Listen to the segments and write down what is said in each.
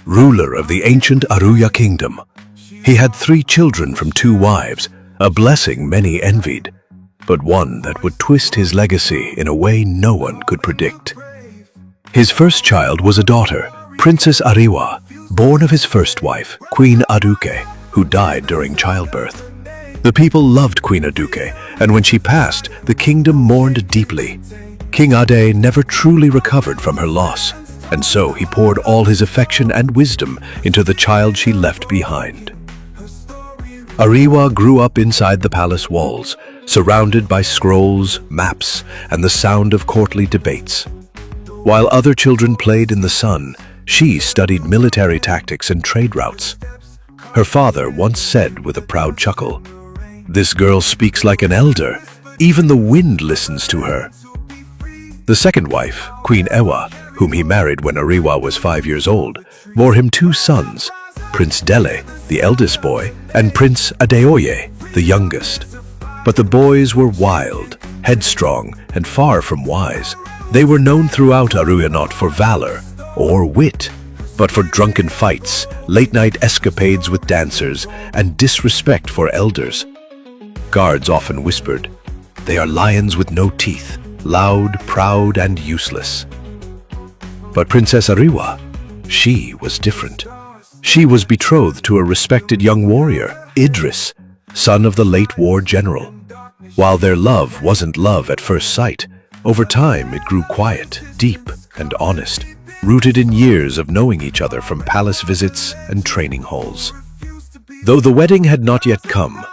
ruler of the ancient Arewa kingdom. He had 3 children from 2 wives, a blessing many envied, but one that would twist his legacy in a way no one could predict. His first child was a daughter, Princess Arewa, born of his first wife, Queen Aduke, who died during childbirth. The people loved Queen Aduke, and when she passed, the kingdom mourned deeply. King Ade never truly recovered from her loss, and so he poured all his affection and wisdom into the child she left behind. Arewa grew up inside the palace walls, surrounded by scrolls, maps, and the sound of courtly debates. While other children played in the sun, she studied military tactics and trade routes. Her father once said with a proud chuckle, "This girl speaks like an elder. Even the wind listens to her." The second wife, Queen Ewa, whom he married when Arewa was 5 years old, bore him 2 sons, Prince Dele, the eldest boy, and Prince Adeoye, the youngest. But the boys were wild, headstrong, and far from wise. They were known throughout Arewa not for valor or wit, but for drunken fights, late-night escapades with dancers, and disrespect for elders. Guards often whispered, "They are lions with no teeth, loud, proud, and useless." But Princess Arewa, she was different. She was betrothed to a respected young warrior, Idris, son of the late war general. While their love wasn't love at first sight, over time it grew quiet, deep, and honest, rooted in years of knowing each other from palace visits and training halls. Though the wedding had not yet come,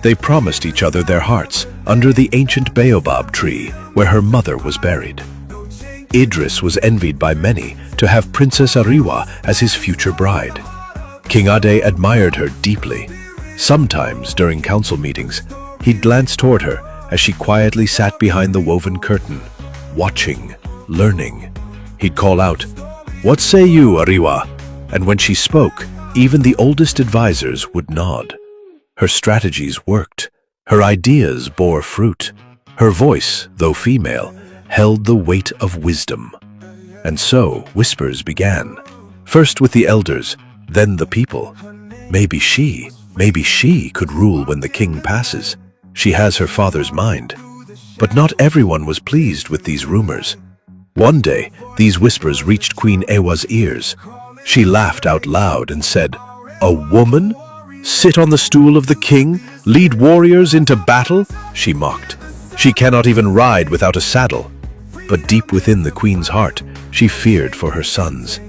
they promised each other their hearts under the ancient baobab tree where her mother was buried. Idris was envied by many to have Princess Arewa as his future bride. King Ade admired her deeply. Sometimes, during council meetings, he'd glance toward her as she quietly sat behind the woven curtain, watching, learning. He'd call out, "What say you, Arewa?" And when she spoke, even the oldest advisors would nod. Her strategies worked. Her ideas bore fruit. Her voice, though female, held the weight of wisdom. And so whispers began, first with the elders, then the people. Maybe she could rule when the king passes. She has her father's mind. But not everyone was pleased with these rumors. One day, these whispers reached Queen Ewa's ears. She laughed out loud and said, "A woman? Sit on the stool of the king? Lead warriors into battle?" She mocked. "She cannot even ride without a saddle." But deep within the queen's heart, she feared for her sons.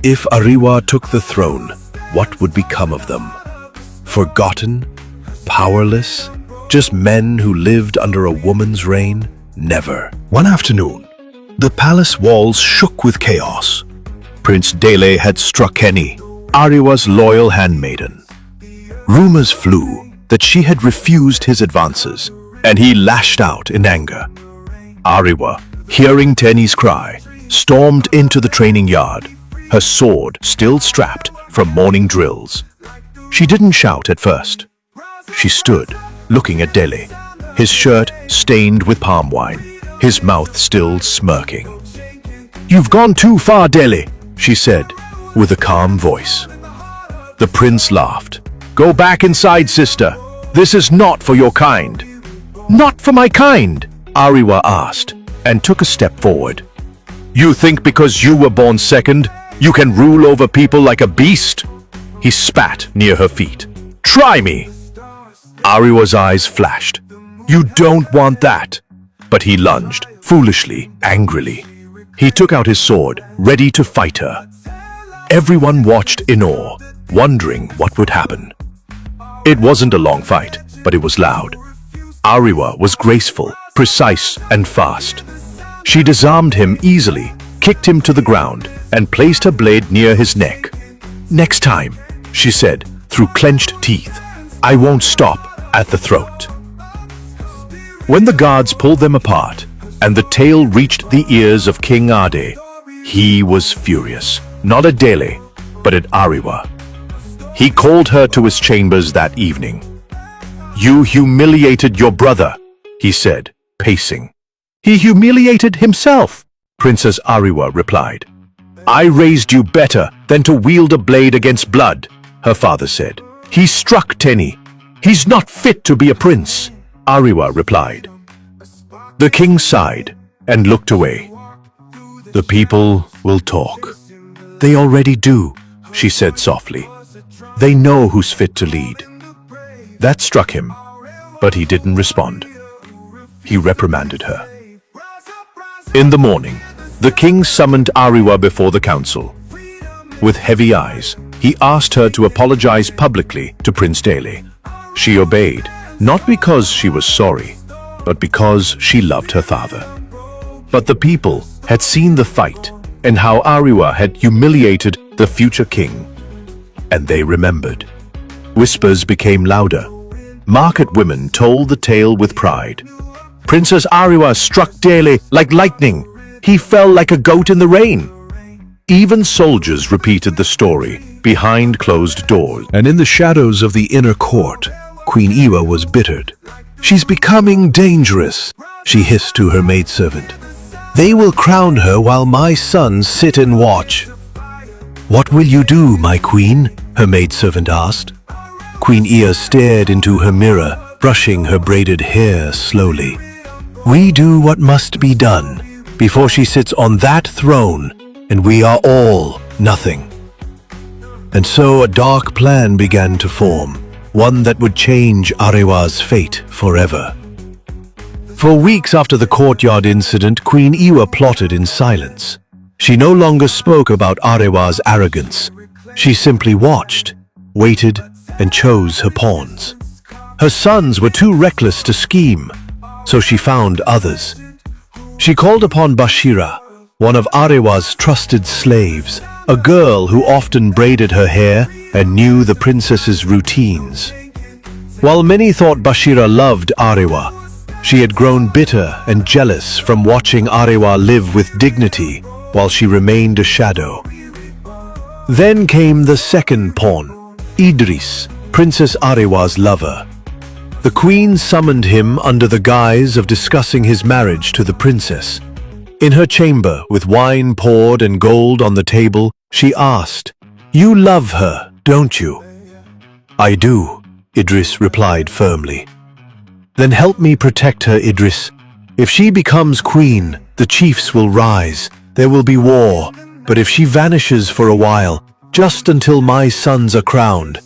If Arewa took the throne, what would become of them? Forgotten? Powerless? Just men who lived under a woman's reign? Never. One afternoon, the palace walls shook with chaos. Prince Dele had struck Henny, Arewa's loyal handmaiden. Rumors flew that she had refused his advances, and he lashed out in anger. Arewa, hearing Tenny's cry, stormed into the training yard, her sword still strapped from morning drills. She didn't shout at first. She stood, looking at Dele, his shirt stained with palm wine, his mouth still smirking. "You've gone too far, Dele," she said, with a calm voice. The prince laughed. "Go back inside, sister. This is not for your kind." "Not for my kind?" Arewa asked, and took a step forward. "You think because you were born second, you can rule over people like a beast?" He spat near her feet. "Try me!" Arewa's eyes flashed. "You don't want that." But he lunged, foolishly, angrily. He took out his sword, ready to fight her. Everyone watched in awe, wondering what would happen. It wasn't a long fight, but it was loud. Arewa was graceful, precise, and fast. She disarmed him easily, kicked him to the ground, and placed her blade near his neck. "Next time," she said, through clenched teeth, "I won't stop at the throat." When the guards pulled them apart, and the tale reached the ears of King Ade, he was furious, not at Dele, but at Arewa. He called her to his chambers that evening. "You humiliated your brother," he said, pacing. "He humiliated himself," Princess Arewa replied. "I raised you better than to wield a blade against blood," her father said. "He struck Teni. He's not fit to be a prince," Arewa replied. The king sighed and looked away. "The people will talk." "They already do," she said softly. "They know who's fit to lead." That struck him, but he didn't respond. He reprimanded her. In the morning, the king summoned Arewa before the council. With heavy eyes, he asked her to apologize publicly to Prince Dele. She obeyed, not because she was sorry, but because she loved her father. But the people had seen the fight and how Arewa had humiliated the future king. And they remembered. Whispers became louder. Market women told the tale with pride. "Princess Arewa struck Dele like lightning. He fell like a goat in the rain." Even soldiers repeated the story behind closed doors. And in the shadows of the inner court, Queen Iwa was bittered. "She's becoming dangerous," she hissed to her maidservant. "They will crown her while my sons sit and watch." "What will you do, my queen?" her maidservant asked. Queen Ia stared into her mirror, brushing her braided hair slowly. "We do what must be done before she sits on that throne, and we are all nothing." And so a dark plan began to form, one that would change Arewa's fate forever. For weeks after the courtyard incident, Queen Iwa plotted in silence. She no longer spoke about Arewa's arrogance. She simply watched, waited, and chose her pawns. Her sons were too reckless to scheme, so she found others. She called upon Bashira, one of Arewa's trusted slaves, a girl who often braided her hair and knew the princess's routines. While many thought Bashira loved Arewa, she had grown bitter and jealous from watching Arewa live with dignity while she remained a shadow. Then came the second pawn, Idris, Princess Arewa's lover. The queen summoned him under the guise of discussing his marriage to the princess. In her chamber, with wine poured and gold on the table, she asked, "You love her, don't you?" "I do," Idris replied firmly. "Then help me protect her, Idris. If she becomes queen, the chiefs will rise. There will be war. But if she vanishes for a while, just until my sons are crowned,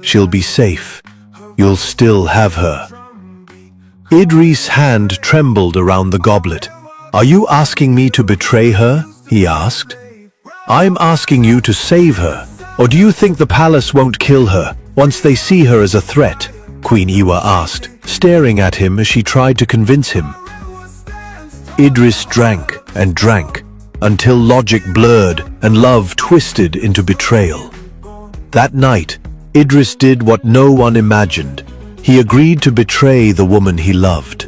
she'll be safe. You'll still have her." Idris' hand trembled around the goblet. "Are you asking me to betray her?" he asked. "I'm asking you to save her. Or do you think the palace won't kill her once they see her as a threat?" Queen Iwa asked, staring at him as she tried to convince him. Idris drank and drank until logic blurred and love twisted into betrayal. That night, Idris did what no one imagined. He agreed to betray the woman he loved.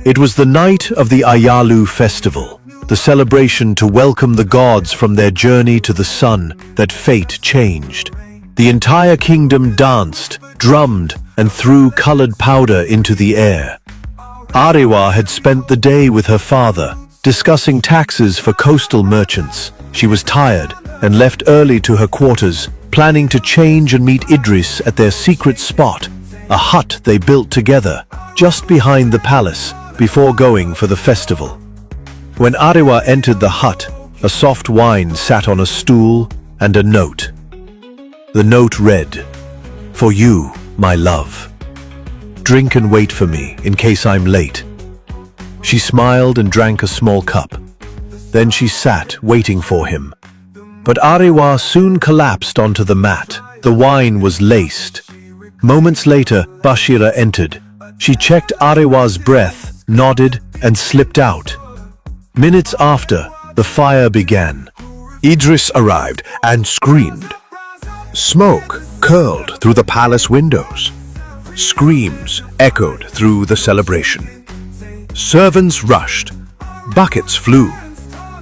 It was the night of the Ayalu festival, the celebration to welcome the gods from their journey to the sun that fate changed. The entire kingdom danced, drummed, and threw colored powder into the air. Arewa had spent the day with her father, discussing taxes for coastal merchants. She was tired and left early to her quarters, planning to change and meet Idris at their secret spot, a hut they built together, just behind the palace, before going for the festival. When Arewa entered the hut, a soft wine sat on a stool and a note. The note read, "For you, my love. Drink and wait for me in case I'm late." She smiled and drank a small cup. Then she sat, waiting for him. But Arewa soon collapsed onto the mat. The wine was laced. Moments later, Bashira entered. She checked Arewa's breath, nodded, and slipped out. Minutes after, the fire began. Idris arrived and screamed. Smoke curled through the palace windows. Screams echoed through the celebration. Servants rushed. Buckets flew.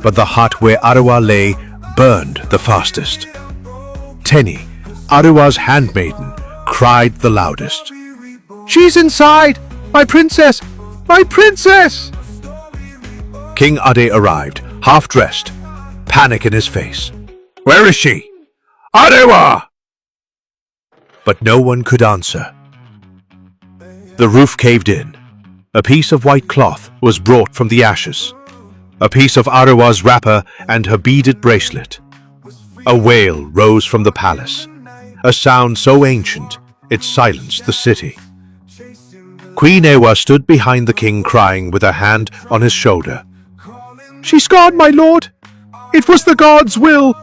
But the hut where Arewa lay burned the fastest. Teni, Arewa's handmaiden, cried the loudest. "She's inside! My princess! My princess!" King Ade arrived, half-dressed. panic in his face. "Where is she? Arewa!" But no one could answer. The roof caved in. A piece of white cloth was brought from the ashes. A piece of Arewa's wrapper and her beaded bracelet. A wail rose from the palace, a sound so ancient it silenced the city. Queen Ewa stood behind the king crying with her hand on his shoulder. "She's gone, my lord. It was the gods' will.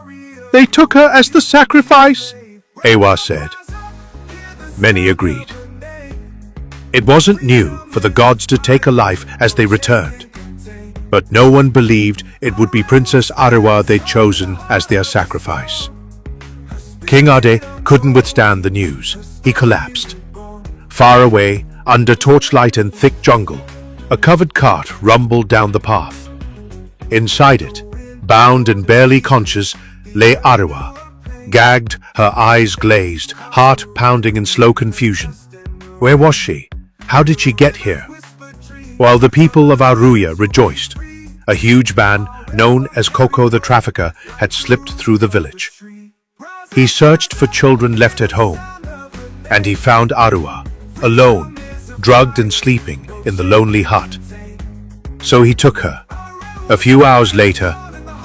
They took her as the sacrifice," Ewa said. Many agreed. It wasn't new for the gods to take a life as they returned, but no one believed it would be Princess Arewa they'd chosen as their sacrifice. King Ade couldn't withstand the news. He collapsed. Far away, under torchlight and thick jungle, a covered cart rumbled down the path. Inside it, bound and barely conscious, lay Arewa, gagged, her eyes glazed, heart pounding in slow confusion. Where was she? How did she get here? While the people of Arewa rejoiced, a huge band known as Coco the Trafficker had slipped through the village. He searched for children left at home, and he found Arewa, alone, drugged and sleeping in the lonely hut. So he took her. A few hours later,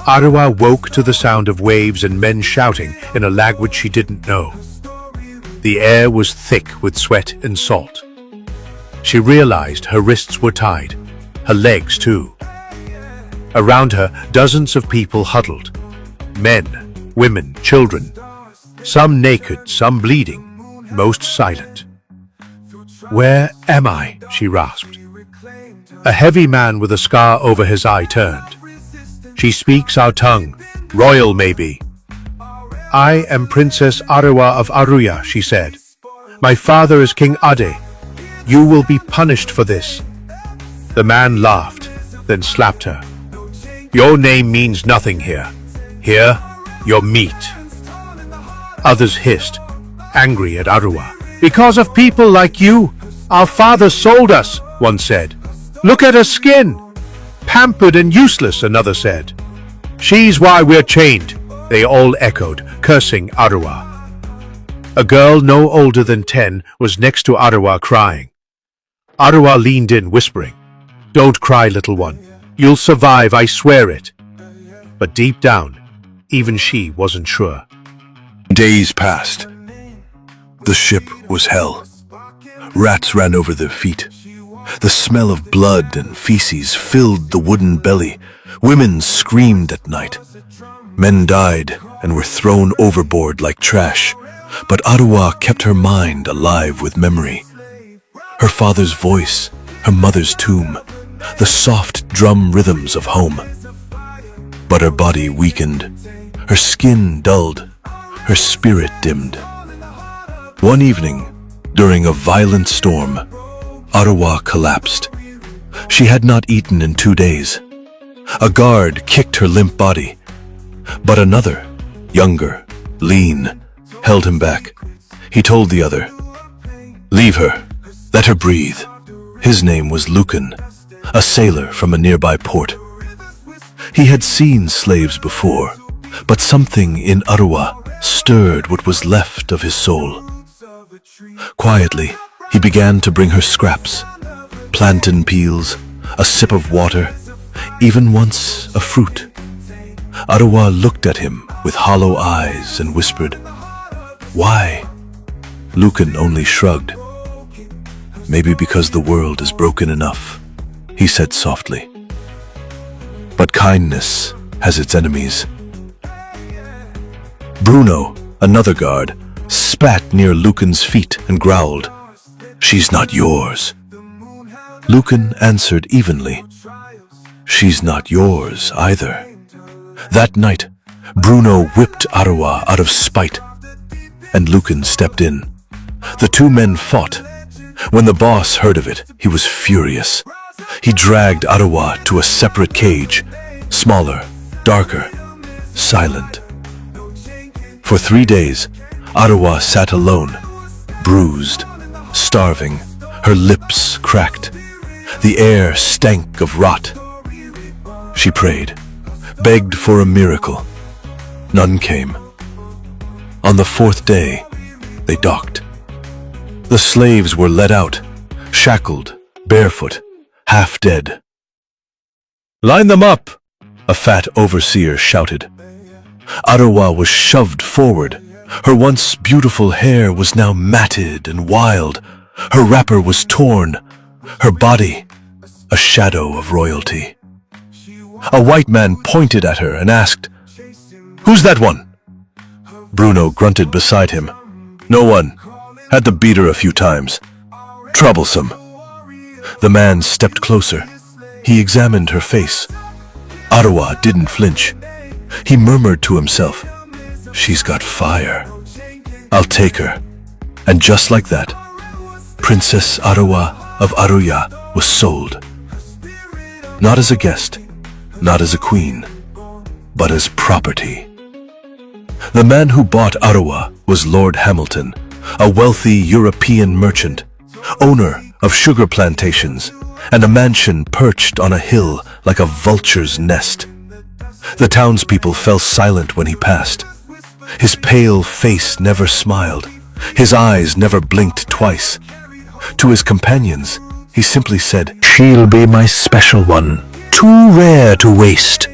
Arewa woke to the sound of waves and men shouting in a language she didn't know. The air was thick with sweat and salt. She realized her wrists were tied, her legs too. Around her, dozens of people huddled. Men, women, children. Some naked, some bleeding, most silent. "Where am I?" she rasped. A heavy man with a scar over his eye turned. "She speaks our tongue, royal maybe." "I am Princess Arewa of Arewa," she said. "My father is King Ade. You will be punished for this." The man laughed, then slapped her. "Your name means nothing here. Here, you're meat." Others hissed, angry at Arewa. "Because of people like you, our father sold us," one said. "Look at her skin. Pampered and useless," another said. "She's why we're chained," they all echoed, cursing Arewa. A girl no older than 10 was next to Arewa crying. Arewa leaned in, whispering, "Don't cry, little one. You'll survive, I swear it." But deep down, even she wasn't sure. Days passed. The ship was hell. Rats ran over their feet. The smell of blood and feces filled the wooden belly. Women screamed at night. Men died and were thrown overboard like trash. But Arewa kept her mind alive with memory. Her father's voice, her mother's tomb, the soft drum rhythms of home. But her body weakened, her skin dulled, her spirit dimmed. One evening, during a violent storm, Arewa collapsed. She had not eaten in 2 days. A guard kicked her limp body, but another, younger, lean, held him back. He told the other, "Leave her, let her breathe." His name was Lucan, a sailor from a nearby port. He had seen slaves before, but something in Arewa stirred what was left of his soul. Quietly, he began to bring her scraps, plantain peels, a sip of water, even once a fruit. Arewa looked at him with hollow eyes and whispered, "Why?" Lucan only shrugged. "Maybe because the world is broken enough," he said softly. "But kindness has its enemies." Bruno, another guard, spat near Lucan's feet and growled, "She's not yours." Lucan answered evenly, "She's not yours either." That night, Bruno whipped Arewa out of spite, and Lucan stepped in. The two men fought. When the boss heard of it, he was furious. He dragged Arewa to a separate cage, smaller, darker, silent. For 3 days, Arewa sat alone, bruised, starving, her lips cracked. The air stank of rot. She prayed, begged for a miracle. None came. On the fourth day, they docked. The slaves were let out, shackled, barefoot, half dead. "Line them up!" a fat overseer shouted. Arewa was shoved forward. Her once beautiful hair was now matted and wild. Her wrapper was torn. Her body, a shadow of royalty. A white man pointed at her and asked, "Who's that one?" Bruno grunted beside him. "No one. Had to beat her a few times. Troublesome." The man stepped closer. He examined her face. Arewa didn't flinch. He murmured to himself, "She's got fire. I'll take her." And just like that, Princess Arewa of Arewa was sold. Not as a guest, not as a queen, but as property. The man who bought Arewa was Lord Hamilton, a wealthy European merchant, owner of sugar plantations and a mansion perched on a hill like a vulture's nest. The townspeople fell silent when he passed. His pale face never smiled. His eyes never blinked twice. To his companions, he simply said, "She'll be my special one, too rare to waste."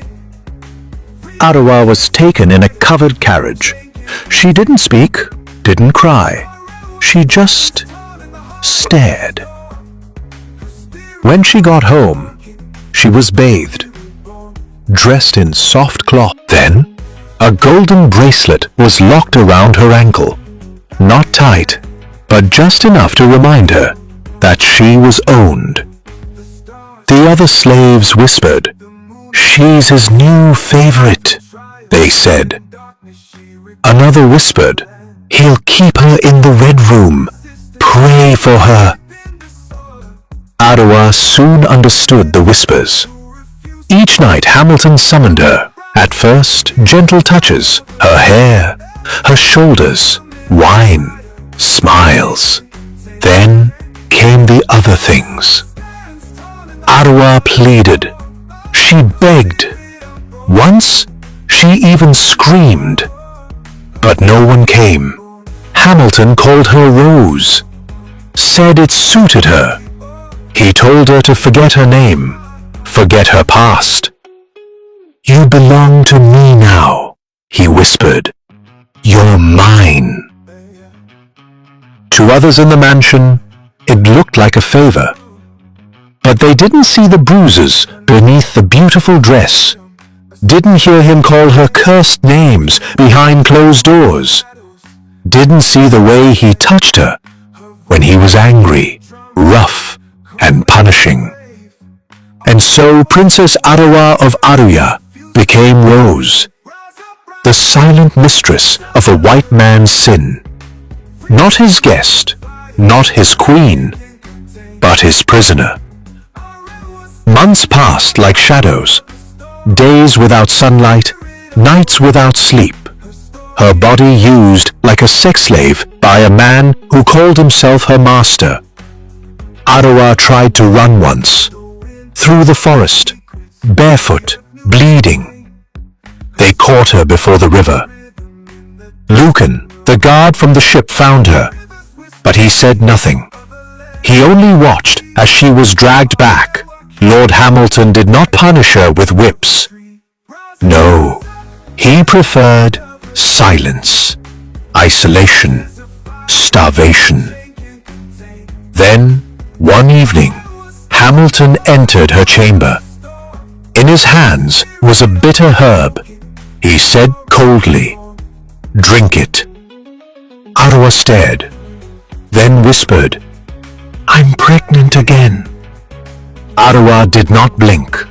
Arewa was taken in a covered carriage. She didn't speak, didn't cry. She just stared. When she got home, she was bathed, dressed in soft cloth. Then, a golden bracelet was locked around her ankle. Not tight, but just enough to remind her that she was owned. The other slaves whispered, "She's his new favorite," they said. Another whispered, "He'll keep her in the Red Room. Pray for her." Arewa soon understood the whispers. Each night Hamilton summoned her. At first, gentle touches, her hair, her shoulders, wine, smiles. Then came the other things. Arewa pleaded. She begged. Once, she even screamed. But no one came. Hamilton called her Rose, said it suited her. He told her to forget her name, forget her past. "You belong to me now," he whispered. "You're mine." To others in the mansion, it looked like a favor. But they didn't see the bruises beneath the beautiful dress, didn't hear him call her cursed names behind closed doors, didn't see the way he touched her when he was angry, rough, and punishing. And so Princess Arewa of Arewa became Rose, the silent mistress of a white man's sin. Not his guest, not his queen, but his prisoner. Months passed like shadows, days without sunlight, nights without sleep. Her body used like a sex slave by a man who called himself her master. Arewa tried to run once, through the forest, barefoot, bleeding. They caught her before the river. Lucan, the guard from the ship, found her, but he said nothing. He only watched as she was dragged back. Lord Hamilton did not punish her with whips. No, he preferred silence, isolation, starvation. Then, one evening, Hamilton entered her chamber. In his hands was a bitter herb. He said coldly, "Drink it." Arewa stared, then whispered, "I'm pregnant again." Arewa did not blink.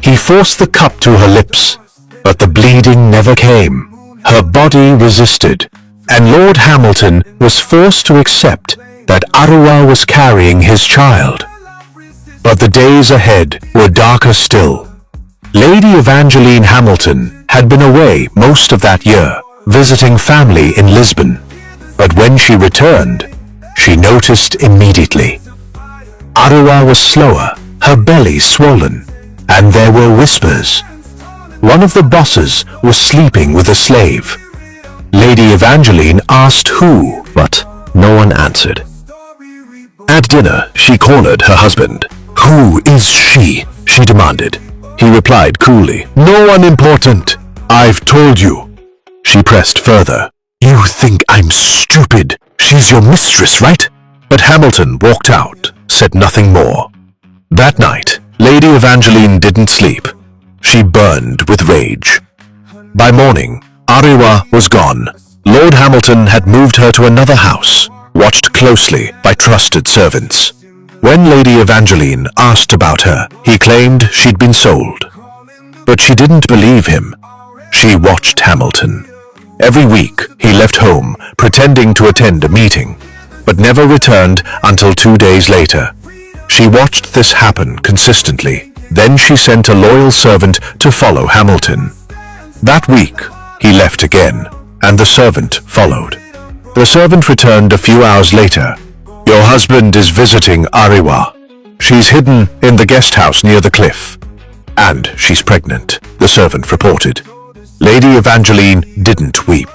He forced the cup to her lips, but the bleeding never came. Her body resisted, and Lord Hamilton was forced to accept that Arewa was carrying his child. But the days ahead were darker still. Lady Evangeline Hamilton had been away most of that year, visiting family in Lisbon. But when she returned, she noticed immediately. Arewa was slower, her belly swollen, and there were whispers. one of the bosses was sleeping with a slave. Lady Evangeline asked who, but no one answered. At dinner, she cornered her husband. "Who is she?" she demanded. He replied coolly, "No one important. I've told you." She pressed further. "You think I'm stupid? She's your mistress, right?" But Hamilton walked out, said nothing more. That night, Lady Evangeline didn't sleep. She burned with rage. By morning, Arewa was gone. Lord Hamilton had moved her to another house, watched closely by trusted servants. When Lady Evangeline asked about her, he claimed she'd been sold. But she didn't believe him. She watched Hamilton. Every week, he left home, pretending to attend a meeting, but never returned until 2 days later. She watched this happen consistently. Then she sent a loyal servant to follow Hamilton. That week, he left again, and the servant followed. The servant returned a few hours later. "Your husband is visiting Arewa. She's hidden in the guest house near the cliff. And she's pregnant," the servant reported. Lady Evangeline didn't weep.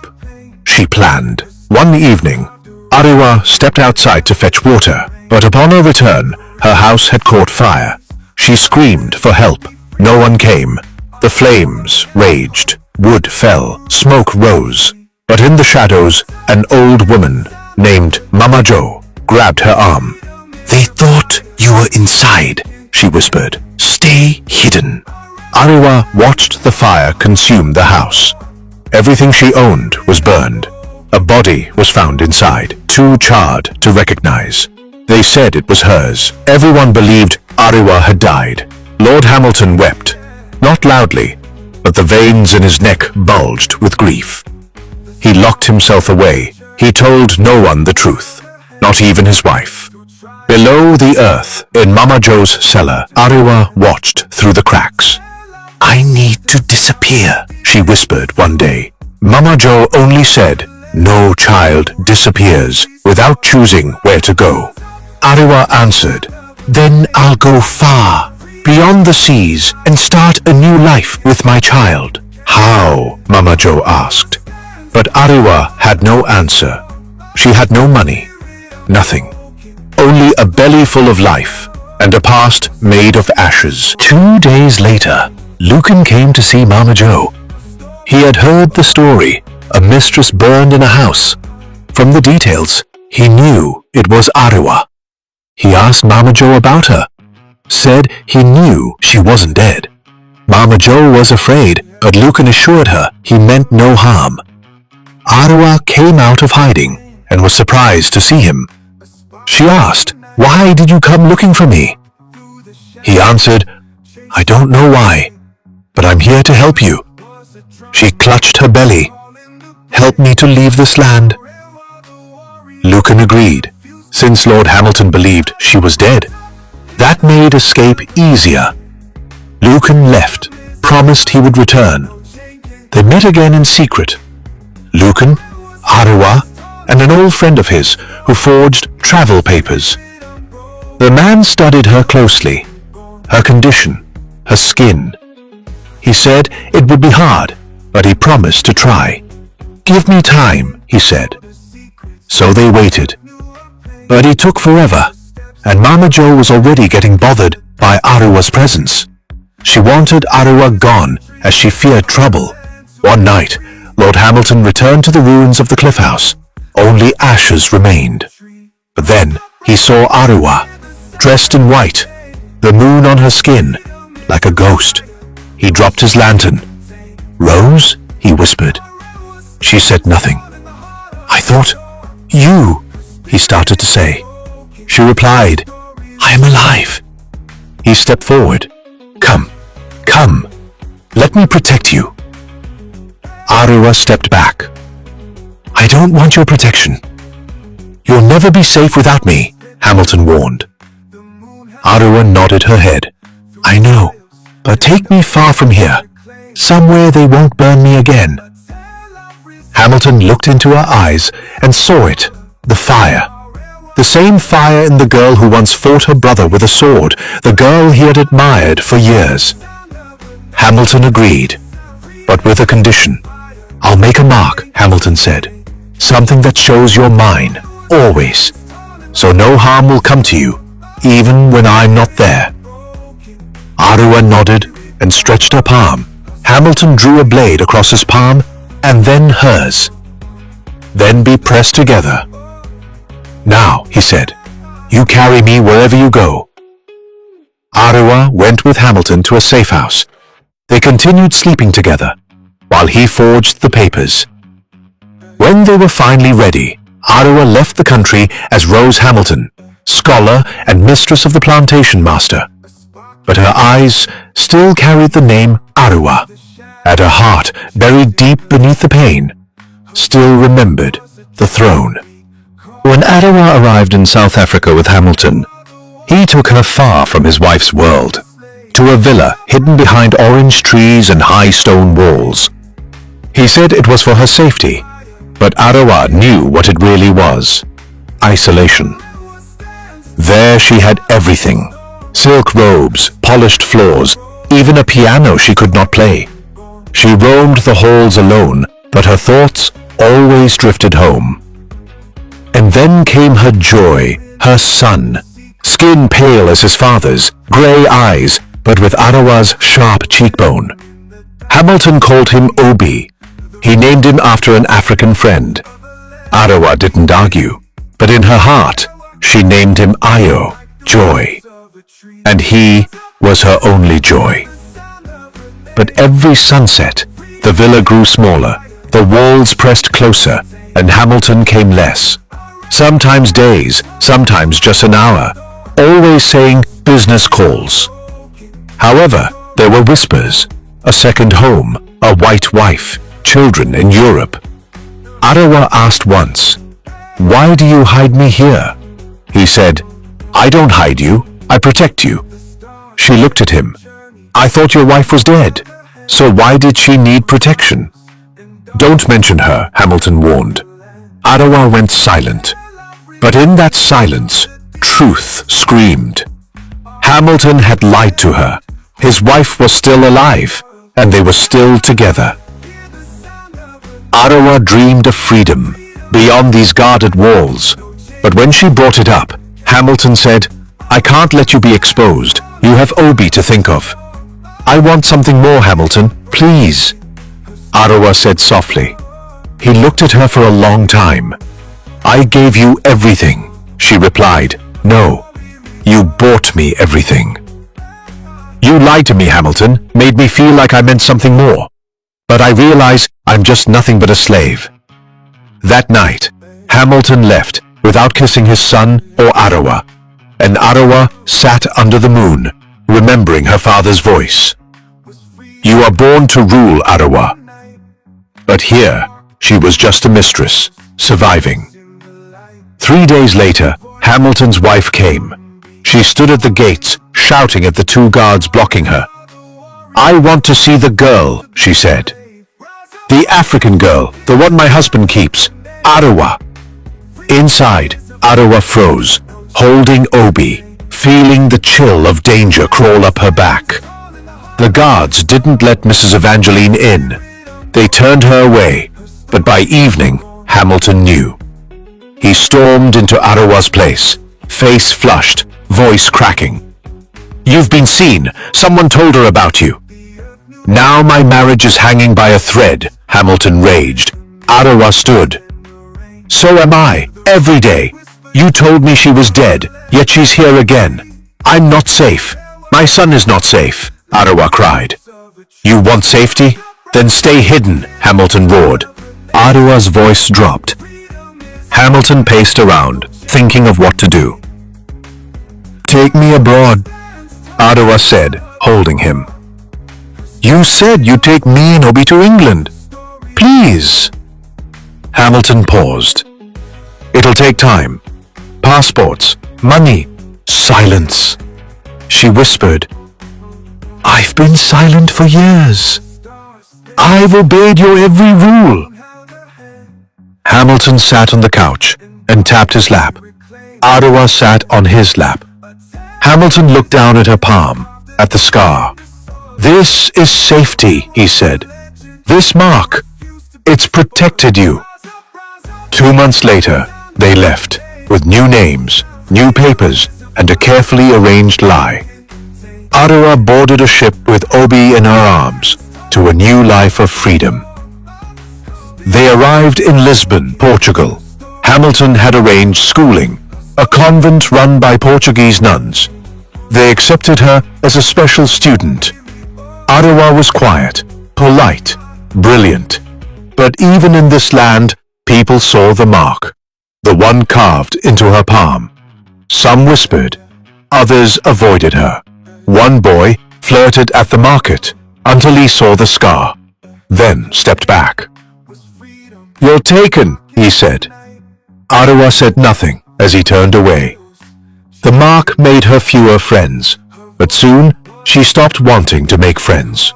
She planned. One evening, Arewa stepped outside to fetch water, but upon her return, her house had caught fire. She screamed for help. No one came. The flames raged. Wood fell. Smoke rose. But in the shadows, an old woman named Mama Jo grabbed her arm. "They thought you were inside," she whispered. "Stay hidden." Arewa watched the fire consume the house. Everything she owned was burned. A body was found inside, too charred to recognize. They said it was hers. Everyone believed Arewa had died. Lord Hamilton wept, not loudly, but the veins in his neck bulged with grief. He locked himself away. He told no one the truth, not even his wife. Below the earth, in Mama Jo's cellar, Arewa watched through the cracks. "I need to disappear," she whispered one day. Mama Jo only said, "No child disappears without choosing where to go." Arewa answered, "Then I'll go far, beyond the seas, and start a new life with my child." "How?" Mama Jo asked. But Arewa had no answer. She had no money, nothing. Only a belly full of life and a past made of ashes. 2 days later, Lucan came to see Mama Jo. He had heard the story, a mistress burned in a house. From the details, he knew it was Arewa. He asked Mama Jo about her, said he knew she wasn't dead. Mama Jo was afraid, but Lucan assured her he meant no harm. Arewa came out of hiding and was surprised to see him. She asked, "Why did you come looking for me?" He answered, "I don't know why, but I'm here to help you." She clutched her belly. "Help me to leave this land." Lucan agreed, since Lord Hamilton believed she was dead. That made escape easier. Lucan left, promised he would return. They met again in secret. Lucan, Arewa, and an old friend of his who forged travel papers. The man studied her closely, her condition, her skin. He said it would be hard, but he promised to try. "Give me time," he said. So they waited. But it took forever, and Mama Jo was already getting bothered by Arewa's presence. She wanted Arewa gone as she feared trouble. One night, Lord Hamilton returned to the ruins of the cliff house. Only ashes remained. But then he saw Arewa, dressed in white, the moon on her skin, like a ghost. He dropped his lantern. "Rose?" he whispered. She said nothing. "I thought, you," he started to say. She replied, "I am alive." He stepped forward. Come, let me protect you." Arewa stepped back. "I don't want your protection. You'll never be safe without me," Hamilton warned. Arewa nodded her head. "I know, but take me far from here, somewhere they won't burn me again." Hamilton looked into her eyes and saw it, the fire. The same fire in the girl who once fought her brother with a sword, the girl he had admired for years. Hamilton agreed. but with a condition. I'll make a mark, Hamilton said. Something that shows you're mine, always. So no harm will come to you, even when I'm not there. Arewa nodded and stretched her palm. Hamilton drew a blade across his palm and then hers. Then be pressed together. Now, he said, you carry me wherever you go. Arewa went with Hamilton to a safe house. They continued sleeping together, while he forged the papers. When they were finally ready, Arewa left the country as Rose Hamilton, scholar and mistress of the plantation master. But her eyes still carried the name Arewa, and her heart, buried deep beneath the pain, still remembered the throne. When Arewa arrived in South Africa with Hamilton, he took her far from his wife's world, to a villa hidden behind orange trees and high stone walls. He said it was for her safety, but Arewa knew what it really was: isolation. There she had everything: silk robes, polished floors, even a piano she could not play. She roamed the halls alone, but her thoughts always drifted home. And then came her joy, her son, skin pale as his father's, grey eyes, but with Arewa's sharp cheekbone. Hamilton called him Obi. He named him after an African friend. Arewa didn't argue, but in her heart, she named him Ayo, joy. And he was her only joy. But every sunset, the villa grew smaller, the walls pressed closer, and Hamilton came less. Sometimes days, sometimes just an hour, always saying business calls. However, there were whispers, a second home, a white wife, children in Europe. Arewa asked once, "Why do you hide me here?" He said, "I don't hide you, I protect you." She looked at him. "I thought your wife was dead, so why did she need protection?" "Don't mention her," Hamilton warned. Arewa went silent. But in that silence, truth screamed. Hamilton had lied to her. His wife was still alive, and they were still together. Arewa dreamed of freedom, beyond these guarded walls. But when she brought it up, Hamilton said, "I can't let you be exposed. You have Obi to think of." "I want something more, Hamilton, please." Arewa said softly. He looked at her for a long time. "I gave you everything," she replied. "No, you bought me everything." "You lied to me, Hamilton, made me feel like I meant something more. But I realize I'm just nothing but a slave." That night, Hamilton left without kissing his son or Arewa, and Arewa sat under the moon, remembering her father's voice. "You are born to rule, Arewa." But here, she was just a mistress, surviving. 3 days later, Hamilton's wife came. She stood at the gates, shouting at the 2 guards blocking her. "I want to see the girl," she said. "The African girl, the one my husband keeps, Arewa." Inside, Arewa froze, holding Obi, feeling the chill of danger crawl up her back. The guards didn't let Mrs. Evangeline in. They turned her away, but by evening, Hamilton knew. He stormed into Arewa's place, face flushed, voice cracking. "You've been seen. Someone told her about you." "Now my marriage is hanging by a thread," Hamilton raged. Arewa stood. "So am I, every day. You told me she was dead, yet she's here again. I'm not safe. My son is not safe," Arewa cried. "You want safety? Then stay hidden," Hamilton roared. Arewa's voice dropped. Hamilton paced around, thinking of what to do. "Take me abroad," Arewa said, holding him. "You said you'd take me and Obi to England. Please." Hamilton paused. "It'll take time. Passports, money, silence." She whispered, "I've been silent for years. I've obeyed your every rule." Hamilton sat on the couch and tapped his lap. Arewa sat on his lap. Hamilton looked down at her palm, at the scar. "This is safety," he said. This mark, it's protected you. 2 months later, they left, with new names, new papers, and a carefully arranged lie. Arewa boarded a ship with Obi in her arms to a new life of freedom. They arrived in Lisbon, Portugal. Hamilton had arranged schooling, a convent run by Portuguese nuns. They accepted her as a special student. Arewa was quiet, polite, brilliant. But even in this land, people saw the mark, the one carved into her palm. Some whispered, others avoided her. One boy flirted at the market until he saw the scar, then stepped back. "You're taken," he said. Arewa said nothing as he turned away. The mark made her fewer friends, but soon she stopped wanting to make friends.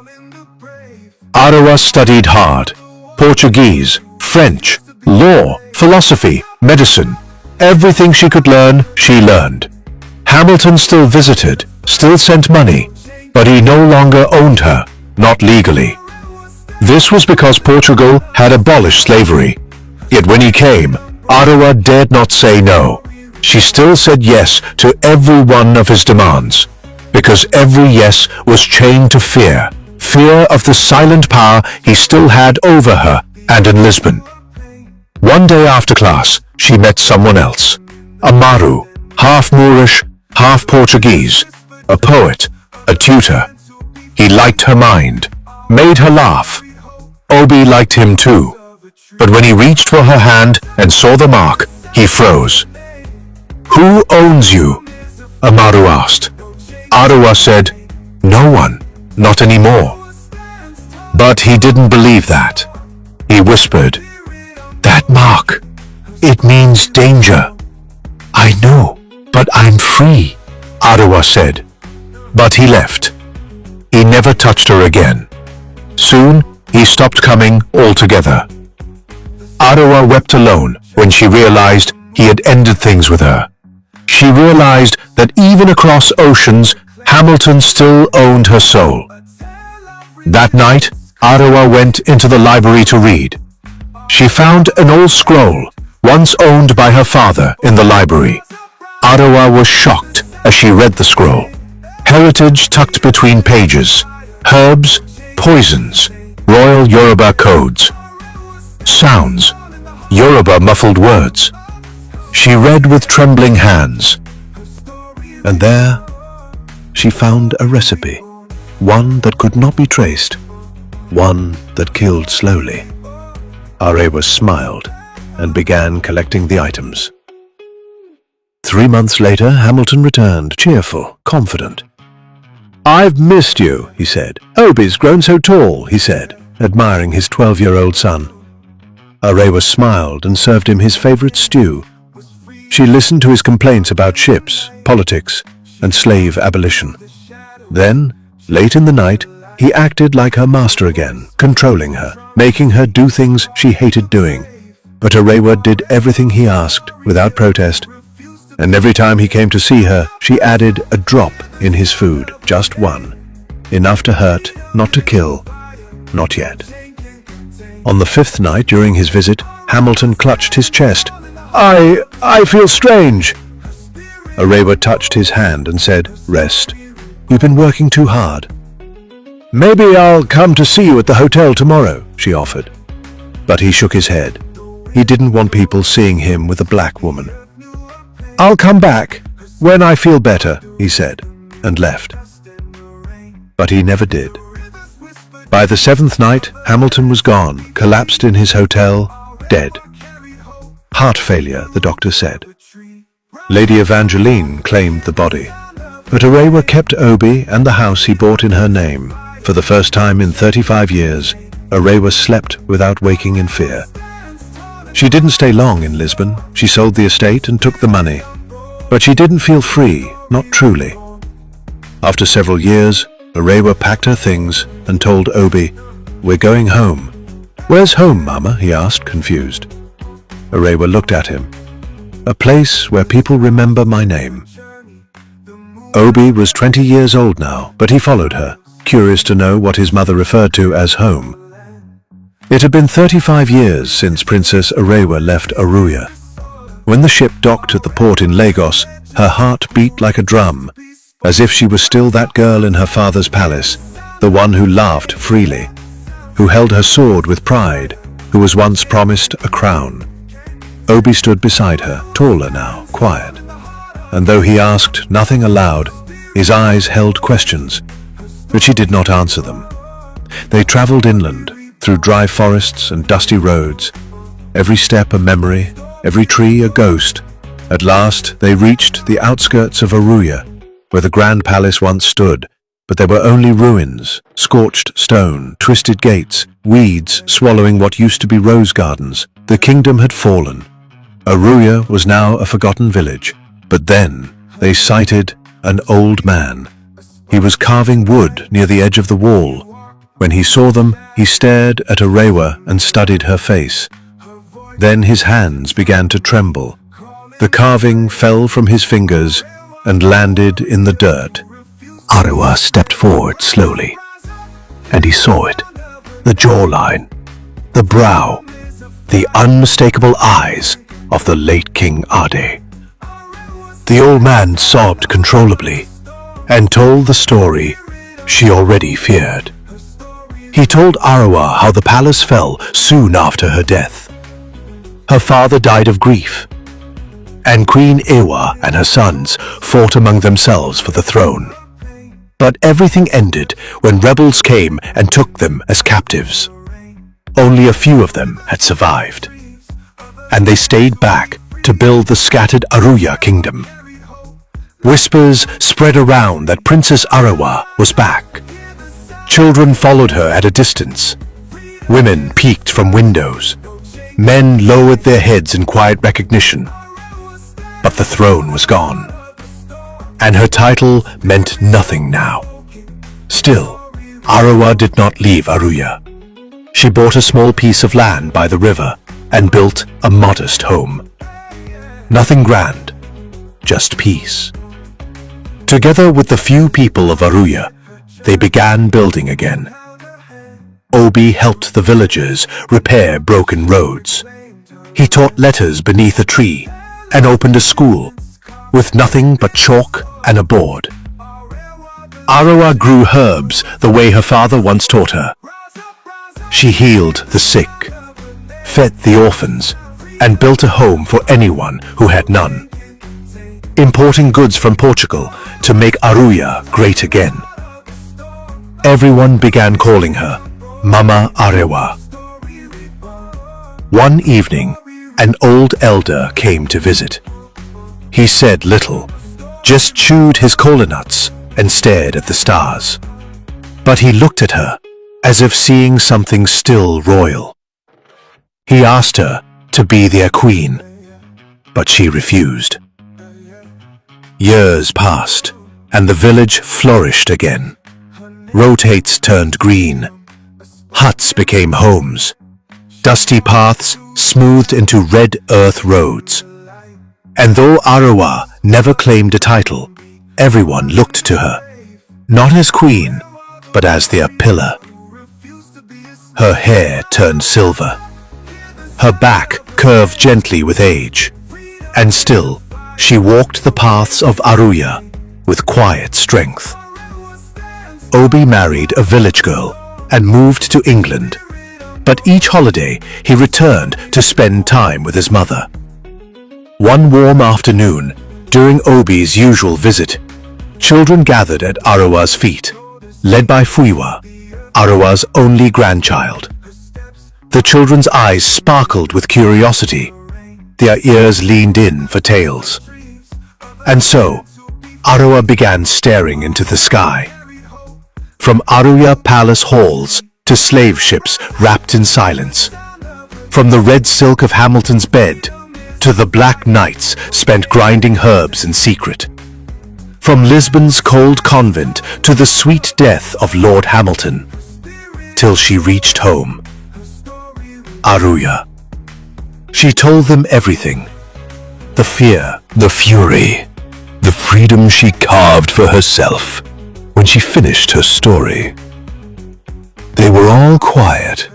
Arewa studied hard: Portuguese, French, law, philosophy, medicine. Everything she could learn, she learned. Hamilton still visited, still sent money, but he no longer owned her, not legally. This was because Portugal had abolished slavery. Yet when he came, Arewa dared not say no. She still said yes to every one of his demands, because every yes was chained to fear, fear of the silent power he still had over her and in Lisbon. One day after class, she met someone else, a Maru, half Moorish, half Portuguese, a poet, a tutor. He liked her mind, made her laugh. Obi liked him too, but when he reached for her hand and saw the mark, he froze. "Who owns you?" Amaru asked. Arewa said, "No one, not anymore." But he didn't believe that. He whispered, "That mark, it means danger." "I know, but I'm free," Arewa said. But he left. He never touched her again. Soon, he stopped coming altogether. Arewa wept alone when she realized he had ended things with her. She realized that even across oceans, Hamilton still owned her soul. That night, Arewa went into the library to read. She found an old scroll, once owned by her father, in the library. Arewa was shocked as she read the scroll. Heritage tucked between pages, herbs, poisons, royal Yoruba codes. Sounds, Yoruba muffled words. She read with trembling hands. And there, she found a recipe, one that could not be traced, one that killed slowly. Arewa smiled and began collecting the items. 3 months later, Hamilton returned, cheerful, confident. "I've missed you," he said. "Obi's grown so tall," he said, admiring his 12-year-old son. Arewa smiled and served him his favorite stew. She listened to his complaints about ships, politics, and slave abolition. Then, late in the night, he acted like her master again, controlling her, making her do things she hated doing. But Arewa did everything he asked without protest, and every time he came to see her, she added a drop in his food, just one. Enough to hurt, not to kill, not yet. On the 5th night during his visit, Hamilton clutched his chest. I feel strange." Arewa touched his hand and said, "Rest. You've been working too hard." "Maybe I'll come to see you at the hotel tomorrow," she offered. But he shook his head. He didn't want people seeing him with a black woman. "I'll come back when I feel better," he said, and left. But he never did. By the 7th night, Hamilton was gone, collapsed in his hotel, dead. Heart failure, the doctor said. Lady Evangeline claimed the body, but Arewa kept Obi and the house he bought in her name. For the first time in 35 years, Arewa slept without waking in fear. She didn't stay long in Lisbon. She sold the estate and took the money. But she didn't feel free, not truly. After several years, Arewa packed her things and told Obi, "We're going home." "Where's home, Mama?" he asked, confused. Arewa looked at him. "A place where people remember my name." Obi was 20 years old now, but he followed her, curious to know what his mother referred to as home. It had been 35 years since Princess Arewa left Aruya. When the ship docked at the port in Lagos, her heart beat like a drum, as if she was still that girl in her father's palace, the one who laughed freely, who held her sword with pride, who was once promised a crown. Obi stood beside her, taller now, quiet. And though he asked nothing aloud, his eyes held questions, but she did not answer them. They traveled inland, through dry forests and dusty roads, every step a memory, every tree a ghost. At last they reached the outskirts of Aruya, where the grand palace once stood, but there were only ruins, scorched stone, twisted gates, weeds swallowing what used to be rose gardens. The kingdom had fallen. Aruya was now a forgotten village, but then they sighted an old man. He was carving wood near the edge of the wall. When he saw them, he stared at Arewa and studied her face. Then his hands began to tremble. The carving fell from his fingers and landed in the dirt. Arewa stepped forward slowly, and he saw it. The jawline, the brow, the unmistakable eyes of the late King Ade. The old man sobbed controllably and told the story she already feared. He told Arewa how the palace fell soon after her death. Her father died of grief, and Queen Arewa and her sons fought among themselves for the throne. But everything ended when rebels came and took them as captives. Only a few of them had survived, and they stayed back to build the scattered Aruya kingdom. Whispers spread around that Princess Arewa was back. Children followed her at a distance. Women peeked from windows. Men lowered their heads in quiet recognition. But the throne was gone, and her title meant nothing now. Still, Arewa did not leave Aruya. She bought a small piece of land by the river and built a modest home. Nothing grand, just peace. Together with the few people of Aruya, they began building again. Obi helped the villagers repair broken roads. He taught letters beneath a tree and opened a school with nothing but chalk and a board. Arewa grew herbs the way her father once taught her. She healed the sick, fed the orphans, and built a home for anyone who had none, importing goods from Portugal to make Aruya great again. Everyone began calling her Mama Arewa. One evening, an old elder came to visit. He said little, just chewed his kola nuts and stared at the stars. But he looked at her as if seeing something still royal. He asked her to be their queen, but she refused. Years passed, and the village flourished again. Rotates turned green. Huts became homes. Dusty paths smoothed into red earth roads. And though Arewa never claimed a title, everyone looked to her, not as queen, but as their pillar. Her hair turned silver. Her back curved gently with age. And still, she walked the paths of Aruya with quiet strength. Obi married a village girl and moved to England. But each holiday, he returned to spend time with his mother. One warm afternoon, during Obi's usual visit, children gathered at Arewa's feet, led by Fuiwa, Arewa's only grandchild. The children's eyes sparkled with curiosity. Their ears leaned in for tales. And so, Arewa began staring into the sky. From Aruya palace halls to slave ships wrapped in silence. From the red silk of Hamilton's bed to the black nights spent grinding herbs in secret. From Lisbon's cold convent to the sweet death of Lord Hamilton, till she reached home. Aruya. She told them everything. The fear, the fury, the freedom she carved for herself. When she finished her story, they were all quiet,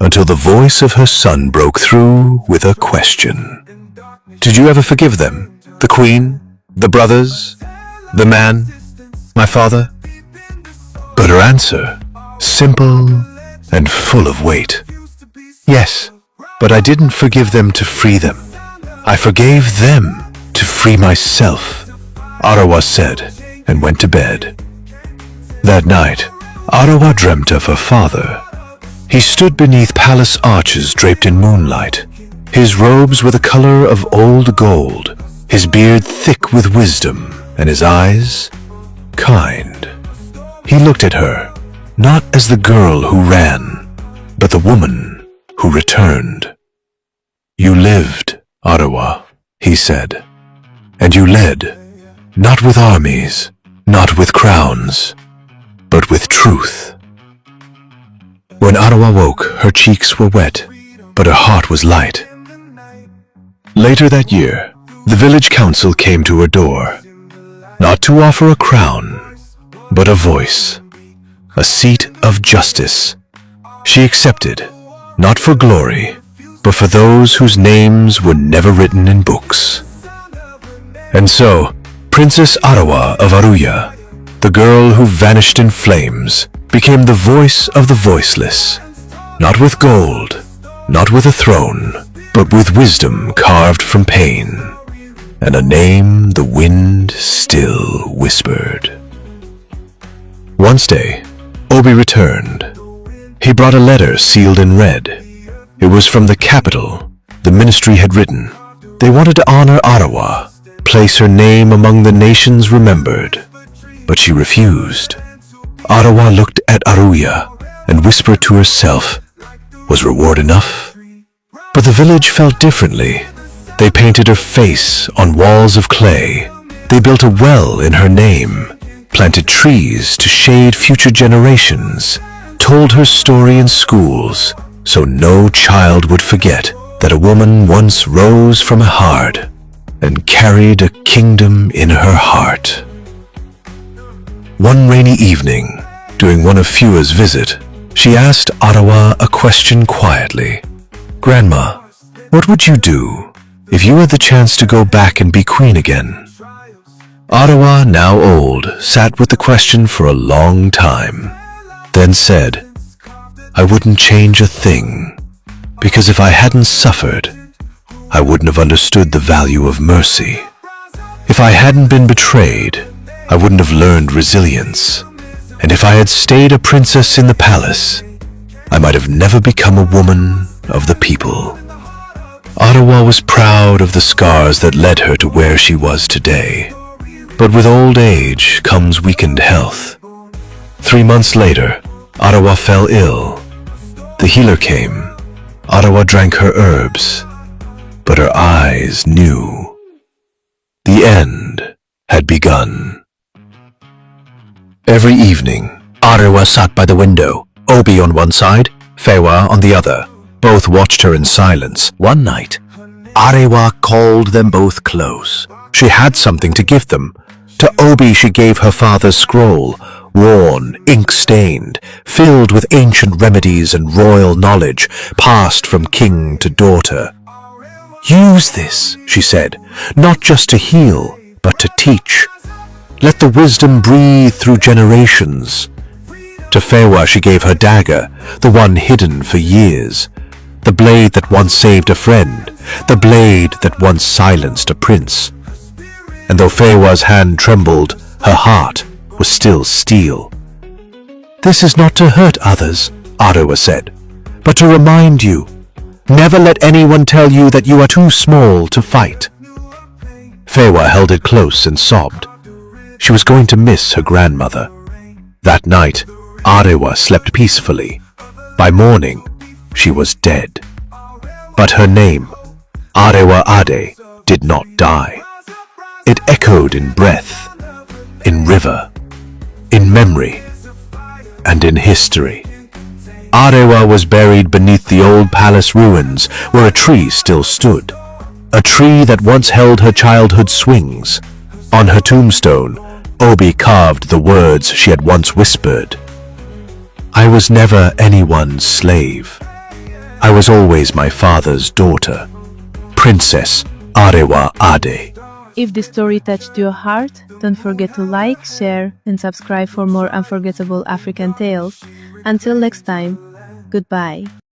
until the voice of her son broke through with a question. Did you ever forgive them? The queen? The brothers? The man? My father? But her answer, simple and full of weight. Yes, but I didn't forgive them to free them. I forgave them to free myself, Arewa said, and went to bed. That night, Arewa dreamt of her father. He stood beneath palace arches draped in moonlight. His robes were the color of old gold, his beard thick with wisdom, and his eyes kind. He looked at her, not as the girl who ran, but the woman who returned. You lived, Arewa, he said, and you led, not with armies, not with crowns, but with truth. When Arewa woke, her cheeks were wet, but her heart was light. Later that year, the village council came to her door, not to offer a crown, but a voice, a seat of justice. She accepted, not for glory, but for those whose names were never written in books. And so, Princess Arewa of Arewa, the girl who vanished in flames, became the voice of the voiceless, not with gold, not with a throne, but with wisdom carved from pain, and a name the wind still whispered. Once day, Obi returned. He brought a letter sealed in red. It was from the capital. The ministry had written. They wanted to honor Arewa, place her name among the nations remembered. But she refused. Arewa looked at Arewa and whispered to herself, was reward enough? But the village felt differently. They painted her face on walls of clay. They built a well in her name, planted trees to shade future generations, told her story in schools so no child would forget that a woman once rose from a heart and carried a kingdom in her heart. One rainy evening, during one of Fua's visit, she asked Arewa a question quietly. Grandma, what would you do if you had the chance to go back and be queen again? Arewa, now old, sat with the question for a long time, then said, I wouldn't change a thing, because if I hadn't suffered, I wouldn't have understood the value of mercy. If I hadn't been betrayed, I wouldn't have learned resilience. And if I had stayed a princess in the palace, I might have never become a woman of the people. Arewa was proud of the scars that led her to where she was today. But with old age comes weakened health. 3 months later, Arewa fell ill. The healer came. Arewa drank her herbs, but her eyes knew. The end had begun. Every evening, Arewa sat by the window, Obi on one side, Fewa on the other. Both watched her in silence. One night, Arewa called them both close. She had something to give them. To Obi she gave her father's scroll, worn, ink-stained, filled with ancient remedies and royal knowledge, passed from king to daughter. Use this, she said, not just to heal, but to teach. Let the wisdom breathe through generations. To Fewa she gave her dagger, the one hidden for years. The blade that once saved a friend, the blade that once silenced a prince. And though Fewa's hand trembled, her heart was still steel. This is not to hurt others, Arewa said, but to remind you. Never let anyone tell you that you are too small to fight. Fewa held it close and sobbed. She was going to miss her grandmother. That night, Arewa slept peacefully. By morning, she was dead. But her name, Arewa Ade, did not die. It echoed in breath, in river, in memory, and in history. Arewa was buried beneath the old palace ruins where a tree still stood, a tree that once held her childhood swings. On her tombstone, Obi carved the words she had once whispered. I was never anyone's slave. I was always my father's daughter, Princess Arewa Ade. If this story touched your heart, don't forget to like, share, and subscribe for more unforgettable African tales. Until next time, goodbye.